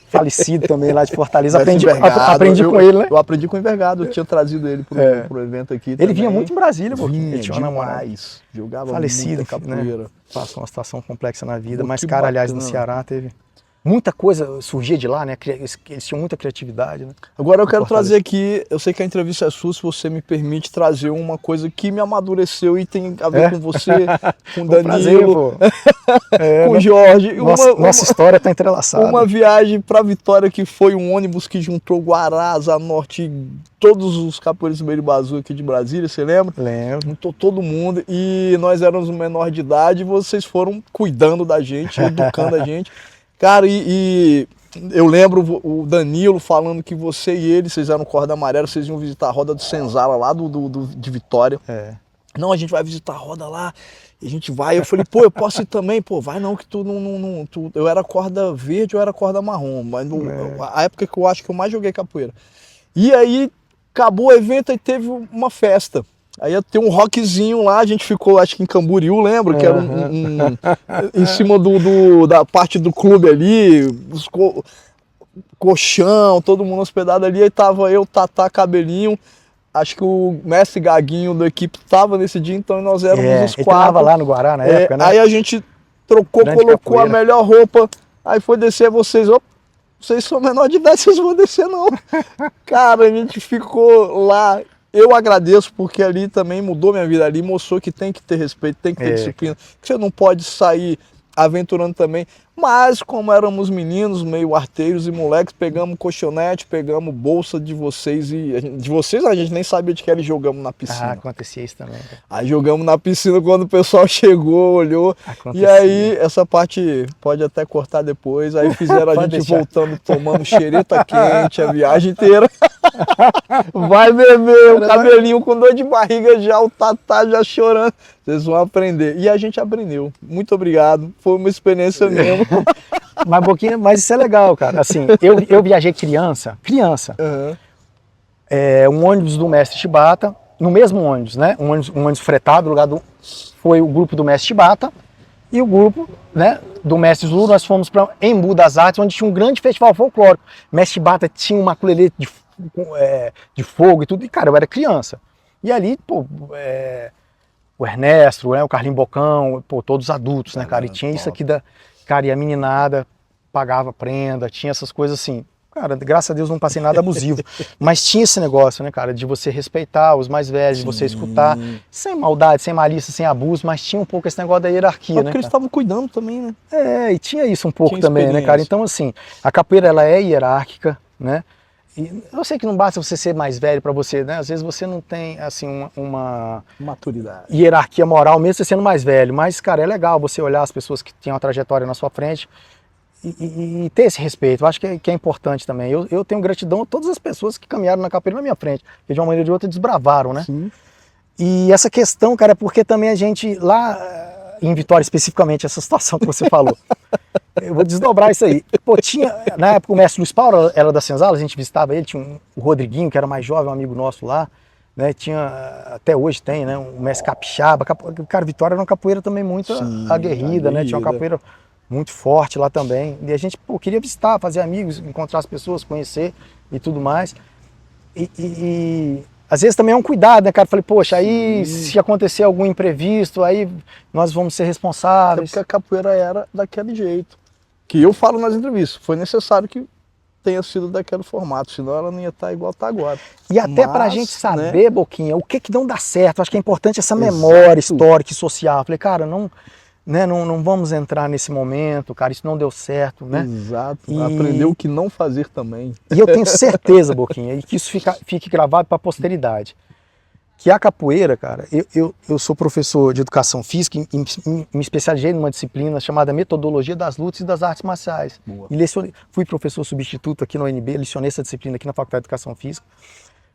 falecido também, lá de Fortaleza. Mestre envergado. Aprendi com ele, né? Eu aprendi com o envergado, eu tinha trazido ele pro evento aqui. Ele também. vinha muito em Brasília, pô. Vinha Ele tinha uma namorada. demais. Jogava Falecido, muita capoeira. né? Passou uma situação complexa na vida, Pô, mas, que cara, aliás, no bacana. Ceará teve muita coisa surgia de lá, né? Eles tinham muita criatividade, né? Agora eu quero Fortaleza. trazer aqui, eu sei que a entrevista é sua, se você me permite trazer uma coisa que me amadureceu e tem a ver com você, com o Danilo, Prazer, pô. com o Jorge. Nossa história tá entrelaçada. Uma viagem para Vitória que foi um ônibus que juntou Guará, Asa Norte, todos os capoeiras do Meribazu aqui de Brasília, você lembra? Lembro. Juntou todo mundo e nós éramos menor de idade e vocês foram cuidando da gente, educando a gente. Cara, e eu lembro o Danilo falando que você e ele, vocês eram Corda Amarela, vocês iam visitar a Roda do Senzala lá de Vitória. Não, a gente vai visitar a roda lá, e a gente vai. Eu falei, pô, eu posso ir também? Pô, vai não, que tu não. Eu era corda verde, eu era corda marrom, mas a época que eu acho que eu mais joguei capoeira. E aí, acabou o evento e teve uma festa. Aí ia ter um rockzinho lá, a gente ficou, acho que em Camboriú, lembra? Que era em cima da parte do clube ali, os colchão, todo mundo hospedado ali. Aí tava eu, Tatá, Cabelinho. Acho que o mestre Gaguinho da equipe estava nesse dia, então nós éramos os 4. Ele tava lá no Guará na época, né? Aí a gente trocou, Grande colocou capoeira. a melhor roupa, aí foi descer vocês. Opa, vocês são menor de idade, vocês vão descer não. Cara, a gente ficou lá. Eu agradeço porque ali também mudou minha vida, ali mostrou que tem que ter respeito, tem que ter disciplina, que você não pode sair aventurando também. Mas como éramos meninos, meio arteiros e moleques, pegamos colchonete, pegamos bolsa de vocês e de vocês a gente nem sabia de que era e jogamos na piscina. Acontecia isso também. Cara. Aí jogamos na piscina quando o pessoal chegou, olhou. Acontecia. E aí essa parte pode até cortar depois. Aí fizeram a gente deixar. voltando, tomando xereta quente a viagem inteira. Vai beber, o Cabelinho com dor de barriga já, o Tatá já chorando. Vocês vão aprender. E a gente aprendeu. Muito obrigado. Foi uma experiência mesmo. Mas, Boquinha, mas isso é legal, cara. Assim, eu viajei criança. Uhum. Um ônibus do mestre Chibata, no mesmo ônibus, né? Um ônibus fretado, no lugar foi o grupo do mestre Chibata e o grupo, né, do mestre Zulu. Nós fomos para Embu das Artes, onde tinha um grande festival folclórico. O mestre Chibata tinha uma ukulele de fogo e tudo. E, cara, eu era criança. E ali, pô, o Ernesto, o Carlinho Bocão, pô, todos adultos, né, cara? E tinha isso aqui Cara, e a meninada pagava prenda, tinha essas coisas assim. Cara, graças a Deus não passei nada abusivo. Mas tinha esse negócio, né, cara, de você respeitar os mais velhos, de você escutar, sem maldade, sem malícia, sem abuso, mas tinha um pouco esse negócio da hierarquia, né? Porque eles estavam cuidando também, né? E tinha isso um pouco também, né, cara? Então, assim, a capoeira, ela é hierárquica, né? E eu sei que não basta você ser mais velho para você, né? Às vezes você não tem, assim, uma maturidade, hierarquia moral, mesmo você sendo mais velho. Mas, cara, é legal você olhar as pessoas que têm uma trajetória na sua frente e ter esse respeito. Eu acho que é importante também. Eu tenho gratidão a todas as pessoas que caminharam na capoeira na minha frente, que de uma maneira ou de outra desbravaram, né? Sim. E essa questão, cara, é porque também a gente, lá em Vitória especificamente, essa situação que você falou, eu vou desdobrar isso aí. Pô, na época o mestre Luiz Paulo era da Senzala, a gente visitava ele, tinha o Rodriguinho, que era mais jovem, um amigo nosso lá, né? Tinha, até hoje tem, né? O mestre Capixaba. Cara, Vitória era uma capoeira também muito aguerrida, né? Tinha uma capoeira muito forte lá também. E a gente, pô, queria visitar, fazer amigos, encontrar as pessoas, conhecer e tudo mais. E às vezes também é um cuidado, né, cara? Falei, poxa, aí se acontecer algum imprevisto, aí nós vamos ser responsáveis. É porque a capoeira era daquele jeito. Que eu falo nas entrevistas, foi necessário que tenha sido daquele formato, senão ela não ia estar igual está agora. E até pra gente saber, né, Boquinha, o que não dá certo. Acho que é importante essa memória histórica e social. Falei, cara, não vamos entrar nesse momento, cara, isso não deu certo, né? Exato, aprender o que não fazer também. E eu tenho certeza, Boquinha, e que isso fique gravado para a posteridade, que a capoeira, cara, eu sou professor de educação física e me especializei numa disciplina chamada Metodologia das Lutas e das Artes Marciais. Boa. E fui professor substituto aqui no UNB, lecionei essa disciplina aqui na Faculdade de Educação Física.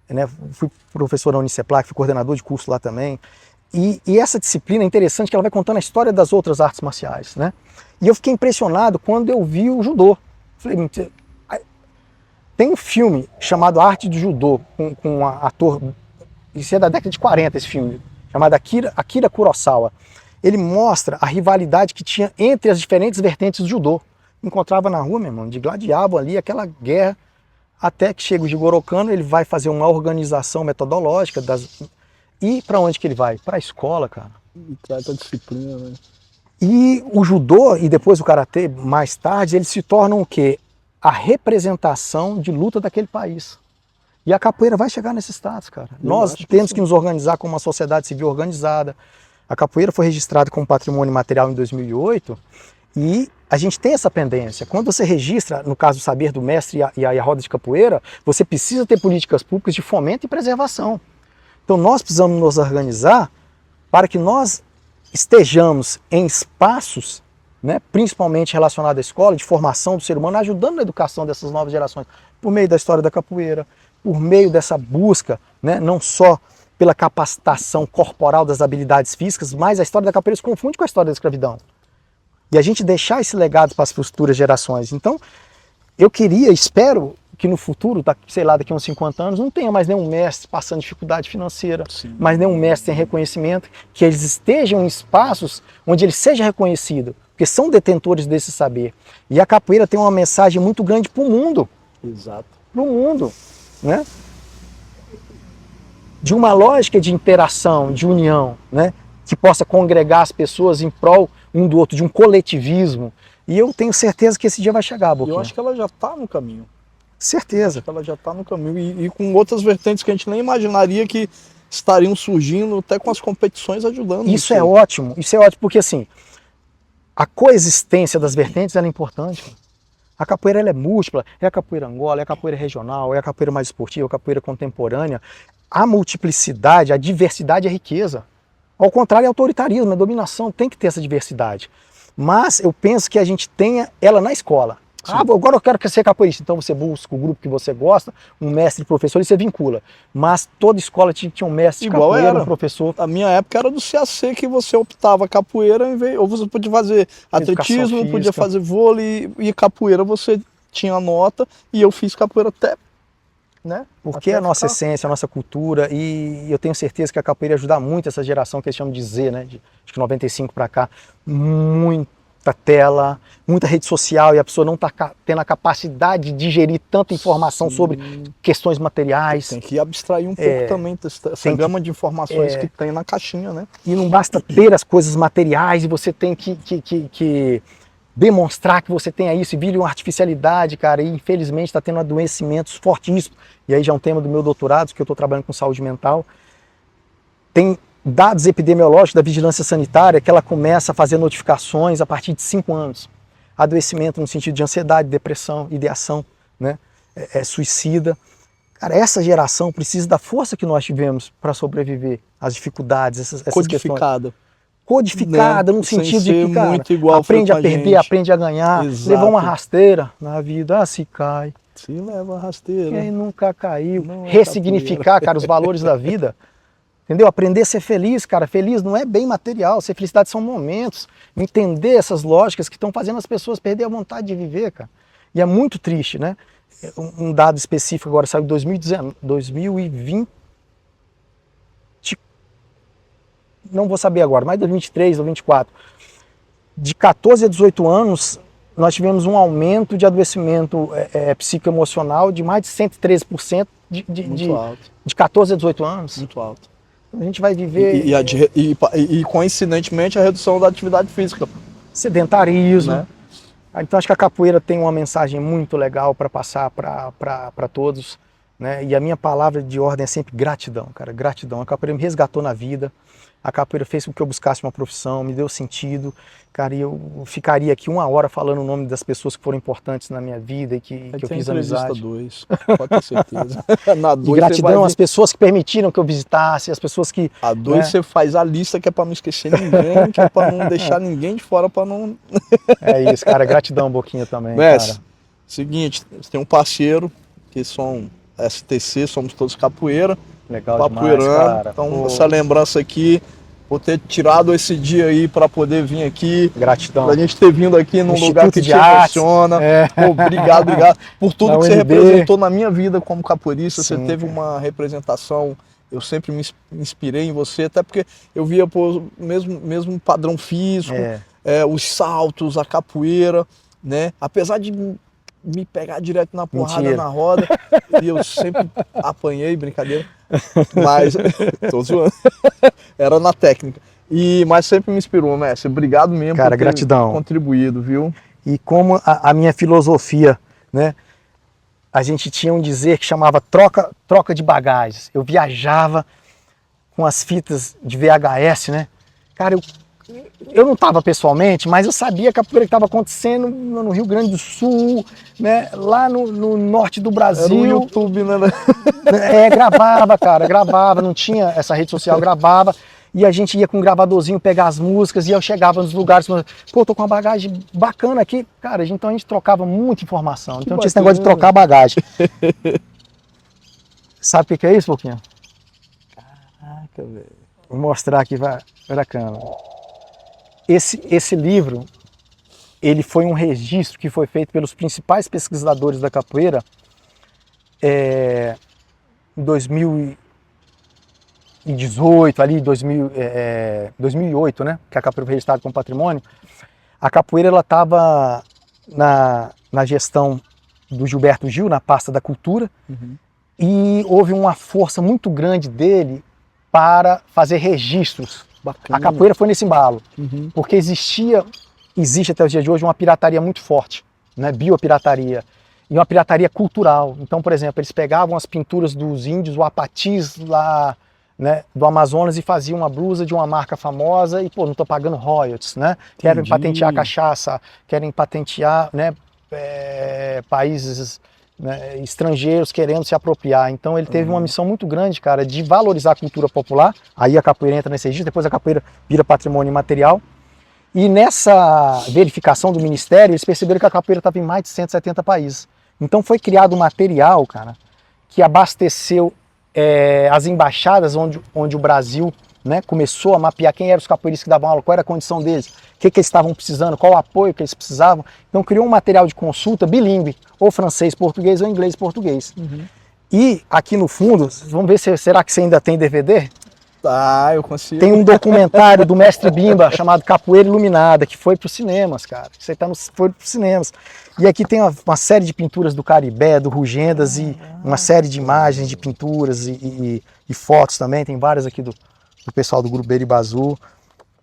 Né? Fui professor na Uniceplac, fui coordenador de curso lá também. E essa disciplina é interessante que ela vai contando a história das outras artes marciais, né? E eu fiquei impressionado quando eu vi o judô. Falei, tem um filme chamado Arte do Judô, com um ator, isso é da década de 40 esse filme, chamado Akira Kurosawa. Ele mostra a rivalidade que tinha entre as diferentes vertentes do judô. Encontrava na rua, meu irmão, de gladiavam ali, aquela guerra, até que chega o Jigoro Kano, ele vai fazer uma organização metodológica E para onde que ele vai? Para a escola, cara. E trata a disciplina, né? E o judô e depois o karatê, mais tarde, eles se tornam o quê? A representação de luta daquele país. E a capoeira vai chegar nesse status, cara. Nós temos que nos organizar como uma sociedade civil organizada. A capoeira foi registrada como patrimônio material em 2008 e a gente tem essa pendência. Quando você registra, no caso do saber do mestre e a roda de capoeira, você precisa ter políticas públicas de fomento e preservação. Então nós precisamos nos organizar para que nós estejamos em espaços, né, principalmente relacionados à escola, de formação do ser humano, ajudando na educação dessas novas gerações, por meio da história da capoeira, por meio dessa busca, né, não só pela capacitação corporal das habilidades físicas, mas a história da capoeira se confunde com a história da escravidão. E a gente deixar esse legado para as futuras gerações. Então, eu espero que no futuro, sei lá, daqui a uns 50 anos, não tenha mais nenhum mestre passando dificuldade financeira, mais nenhum mestre sem reconhecimento, que eles estejam em espaços onde ele seja reconhecido, porque são detentores desse saber. E a capoeira tem uma mensagem muito grande para o mundo. Exato. Para o mundo, né? De uma lógica de interação, de união, né? Que possa congregar as pessoas em prol um do outro, de um coletivismo. E eu tenho certeza que esse dia vai chegar, Boquinha. Eu acho que ela já está no caminho. Certeza. Acho que ela já está no caminho. E com outras vertentes que a gente nem imaginaria que estariam surgindo, até com as competições ajudando. Isso é ótimo, porque assim, a coexistência das vertentes ela é importante. A capoeira ela é múltipla, é a capoeira Angola, é a capoeira regional, é a capoeira mais esportiva, é a capoeira contemporânea. A multiplicidade, a diversidade é riqueza. Ao contrário, é autoritarismo, é dominação, tem que ter essa diversidade. Mas eu penso que a gente tenha ela na escola. Sim. Ah, agora eu quero ser capoeirista. Então você busca o grupo que você gosta, um mestre, professor, e você vincula. Mas toda escola tinha um mestre de capoeira, um professor. A minha época era do CAC que você optava capoeira, ou você podia fazer atletismo, podia fazer vôlei, e capoeira você tinha nota, e eu fiz capoeira até... Né? Porque a nossa essência, a nossa cultura, e eu tenho certeza que a capoeira ajuda muito essa geração que eles chamam de Z, né? Acho que 95 para cá, muita tela, muita rede social, e a pessoa não está tendo a capacidade de digerir tanta informação sobre questões materiais. Tem que abstrair um pouco também essa gama de informações que tem na caixinha, né? E não basta ter as coisas materiais, e você tem que demonstrar que você tem isso, e vira uma artificialidade, cara, e infelizmente está tendo adoecimentos fortíssimos. E aí já é um tema do meu doutorado, que eu estou trabalhando com saúde mental. Tem dados epidemiológicos da vigilância sanitária que ela começa a fazer notificações a partir de 5 anos. Adoecimento no sentido de ansiedade, depressão, ideação, né? Suicida. Cara, essa geração precisa da força que nós tivemos para sobreviver às dificuldades, essas codificada. Questões. Codificada, né? No sentido de que, cara, muito igual aprende a perder, aprende a ganhar, levou uma rasteira na vida, se cai. Se leva a rasteira. Quem nunca caiu. Ressignificar, cara, os valores da vida. Entendeu? Aprender a ser feliz, cara. Feliz não é bem material, ser felicidade são momentos. Entender essas lógicas que estão fazendo as pessoas perder a vontade de viver, cara. E é muito triste, né? Um dado específico agora saiu em 2020. Não vou saber agora, mais 2023 ou 2024. De 14 a 18 anos, nós tivemos um aumento de adoecimento psicoemocional de mais de 113% de 14 a 18 anos. Muito alto. A gente vai viver... E coincidentemente, a redução da atividade física. Sedentarismo. Né? Então acho que a capoeira tem uma mensagem muito legal para passar para todos. né? E a minha palavra de ordem é sempre gratidão, cara, gratidão. A capoeira me resgatou na vida, a capoeira fez com que eu buscasse uma profissão, me deu sentido, cara, e eu ficaria aqui 1 hora falando o nome das pessoas que foram importantes na minha vida e que eu fiz amizade. 2, pode ter certeza. Na 2 E gratidão às pessoas que permitiram que eu visitasse, as pessoas que... A 2 né? você faz a lista que é pra não esquecer ninguém, que é pra não deixar ninguém de fora, pra não... É isso, cara, gratidão, Boquinha, também, Mestre, cara. seguinte, você tem um parceiro, que são STC, somos todos capoeira, Legal capoeirando, demais, cara. então Pô, essa lembrança aqui, por ter tirado esse dia aí pra poder vir aqui, gratidão. pra gente ter vindo aqui num Instituto lugar que de te Artes, emociona. é. Pô, obrigado por tudo Na que você UNB. representou na minha vida como capoeirista. Você Sim, teve cara. uma representação, eu sempre me inspirei em você, até porque eu via pô, mesmo padrão físico, os saltos, a capoeira, né? Apesar de me pegar direto na porrada, Mentira. na roda, e eu sempre apanhei, brincadeira, mas tô zoando, era na técnica. Mas sempre me inspirou, mestre. Obrigado mesmo, cara, por ter gratidão. contribuído, viu? E como a minha filosofia, né? A gente tinha um dizer que chamava troca de bagagens. Eu viajava com as fitas de VHS, né? Cara, eu não estava pessoalmente, mas eu sabia que a capoeira estava acontecendo no Rio Grande do Sul, né? Lá no norte do Brasil. Era o YouTube, né? Gravava, cara, gravava, não tinha essa rede social, gravava. E a gente ia com um gravadorzinho pegar as músicas e eu chegava nos lugares, pô, tô com uma bagagem bacana aqui. Cara, então a gente trocava muita informação. Então tinha esse negócio de trocar bagagem. Sabe o que é isso, Pouquinho? Caraca, velho. Vou mostrar aqui para a câmera. Esse livro, ele foi um registro que foi feito pelos principais pesquisadores da capoeira em 2018, ali 2008, né? Que a capoeira foi registrada como patrimônio. A capoeira ela estava na gestão do Gilberto Gil, na pasta da cultura, e houve uma força muito grande dele para fazer registros. Bacana. A capoeira foi nesse embalo, porque existe até os dias de hoje uma pirataria muito forte, né? Biopirataria, e uma pirataria cultural. Então, por exemplo, eles pegavam as pinturas dos índios, o apatis lá, né, do Amazonas, e faziam uma blusa de uma marca famosa e, pô, não estou pagando royalties, né? Querem patentear cachaça, querem patentear, né, países, né, estrangeiros querendo se apropriar. Então ele teve uma missão muito grande, cara, de valorizar a cultura popular. Aí a capoeira entra nesse registro, depois a capoeira vira patrimônio imaterial. E nessa verificação do Ministério, eles perceberam que a capoeira estava em mais de 170 países. Então foi criado um material, cara, que abasteceu as embaixadas onde o Brasil, né, começou a mapear quem eram os capoeiristas que davam aula, qual era a condição deles, o que eles estavam precisando, qual o apoio que eles precisavam. Então criou um material de consulta bilíngue, ou francês-português ou inglês-português. E aqui no fundo, vamos ver será que você ainda tem DVD? Tá, eu consigo. Tem um documentário do mestre Bimba chamado Capoeira Iluminada, que foi para os cinemas, cara. Isso aí foi para os cinemas. E aqui tem uma série de pinturas do Caribé, do Rugendas, e uma série de imagens de pinturas e fotos também. Tem várias aqui do pessoal do Grupo Beribazu.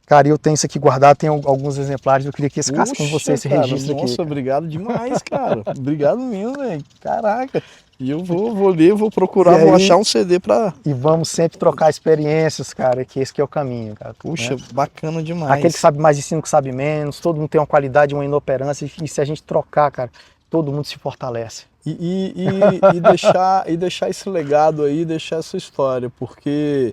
Cara, eu tenho isso aqui guardado, tem alguns exemplares. Eu queria que ficasse com você esse registro aqui. Nossa, obrigado demais, cara. Obrigado mesmo, velho. Caraca. E eu vou ler, vou procurar, vou achar um CD pra... E vamos sempre trocar experiências, cara, que esse que é o caminho, cara. Puxa, bacana demais. Aquele que sabe mais ensina o que sabe menos, todo mundo tem uma qualidade, uma inoperância, e se a gente trocar, cara, todo mundo se fortalece. E deixar esse legado aí, deixar essa história, porque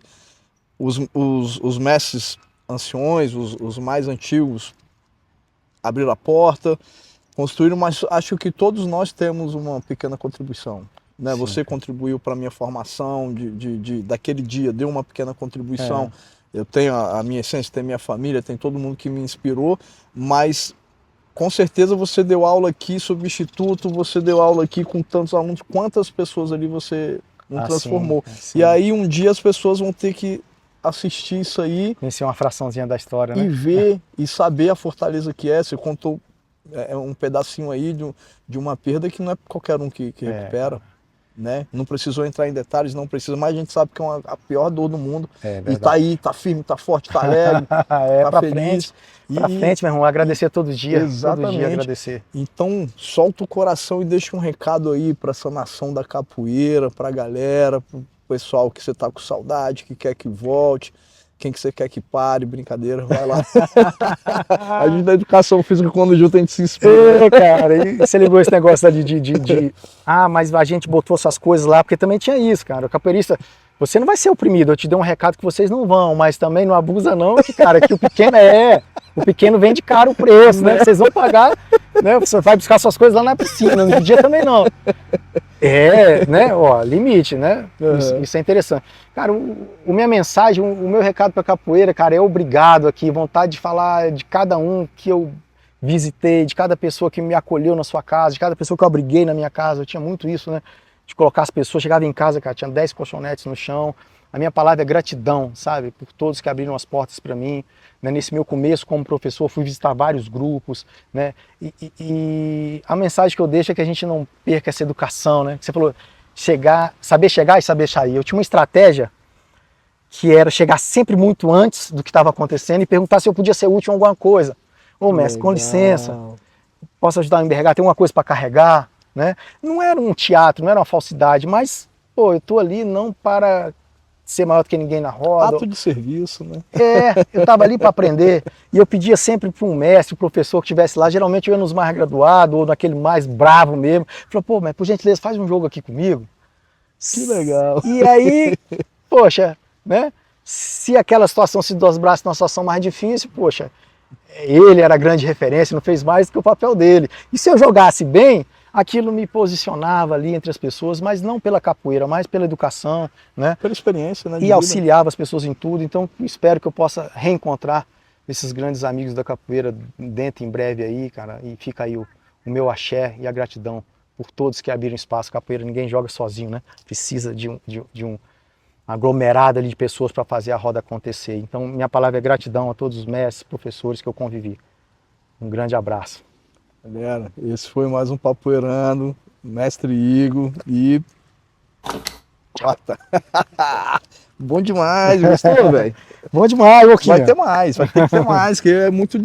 os mestres anciões, os mais antigos, abriram a porta, construíram, mas acho que todos nós temos uma pequena contribuição. Né? Você contribuiu para a minha formação daquele dia, deu uma pequena contribuição. Eu tenho a minha essência, tem minha família, tem todo mundo que me inspirou, mas com certeza você deu aula aqui sobre Instituto, você deu aula aqui com tantos alunos, quantas pessoas ali você não transformou. Sim. E aí um dia as pessoas vão ter que assistir isso aí, conhecer uma fraçãozinha da história, né? E ver e saber a fortaleza que é. Você contou um pedacinho aí de uma perda que não é qualquer um que recupera. né? Não precisou entrar em detalhes, não precisa, mas a gente sabe que é a pior dor do mundo. É E tá aí, tá firme, tá forte, tá alegre, É, tá pra feliz. frente. Pra frente, meu irmão, agradecer todo dia. Todo dia Exatamente. agradecer. Então, solta o coração e deixa um recado aí para essa nação da capoeira, pra galera, pro pessoal que você tá com saudade, que quer que volte, quem que você quer que pare, brincadeira, vai lá. A gente da educação física, quando junto, a gente se inspira. É, cara, e você lembrou esse negócio de ah, mas a gente botou essas coisas lá, porque também tinha isso, cara. O capoeirista, você não vai ser oprimido, eu te dei um recado que vocês não vão, mas também não abusa não, que, cara, que o pequeno vende caro o preço, né? Vocês vão pagar, né? Você vai buscar suas coisas lá na piscina, no dia também não. É, né? Ó, limite, né? Isso é interessante. Cara, minha mensagem, o meu recado para capoeira, cara, é obrigado aqui, vontade de falar de cada um que eu visitei, de cada pessoa que me acolheu na sua casa, de cada pessoa que eu abriguei na minha casa. Eu tinha muito isso, né? De colocar as pessoas, chegava em casa, cara, tinha 10 colchonetes no chão. A minha palavra é gratidão, sabe? Por todos que abriram as portas para mim. Né? Nesse meu começo como professor, fui visitar vários grupos, né? E a mensagem que eu deixo é que a gente não perca essa educação, né? Você falou, saber chegar e saber sair. Eu tinha uma estratégia que era chegar sempre muito antes do que estava acontecendo e perguntar se eu podia ser útil em alguma coisa. Ô, mestre, com licença, posso ajudar a enbergar? Tem alguma coisa para carregar? Né? Não era um teatro, não era uma falsidade, mas, pô, eu tô ali não para ser maior do que ninguém na roda. Ato de serviço, né? É, eu estava ali para aprender e eu pedia sempre para um mestre, professor que estivesse lá, geralmente eu ia nos mais graduados ou naquele mais bravo mesmo. Falei, pô, mas por gentileza, faz um jogo aqui comigo. Que legal. E aí, poxa, né? Se aquela situação se desdobrasse numa situação mais difícil, poxa, ele era a grande referência, não fez mais do que o papel dele. E se eu jogasse bem, aquilo me posicionava ali entre as pessoas, mas não pela capoeira, mas pela educação, né? Pela experiência, né? E auxiliava as pessoas em tudo. Então, espero que eu possa reencontrar esses grandes amigos da capoeira dentro em breve aí, cara. E fica aí o meu axé e a gratidão por todos que abriram espaço. Capoeira, ninguém joga sozinho, né? Precisa de um aglomerado ali de pessoas para fazer a roda acontecer. Então, minha palavra é gratidão a todos os mestres, professores que eu convivi. Um grande abraço. Galera, esse foi mais um Papoeirando, mestre Igor e... Corta! Bom demais, gostou, velho? Bom demais, Louquinha. Vai ter mais, vai ter que ter mais, que é muito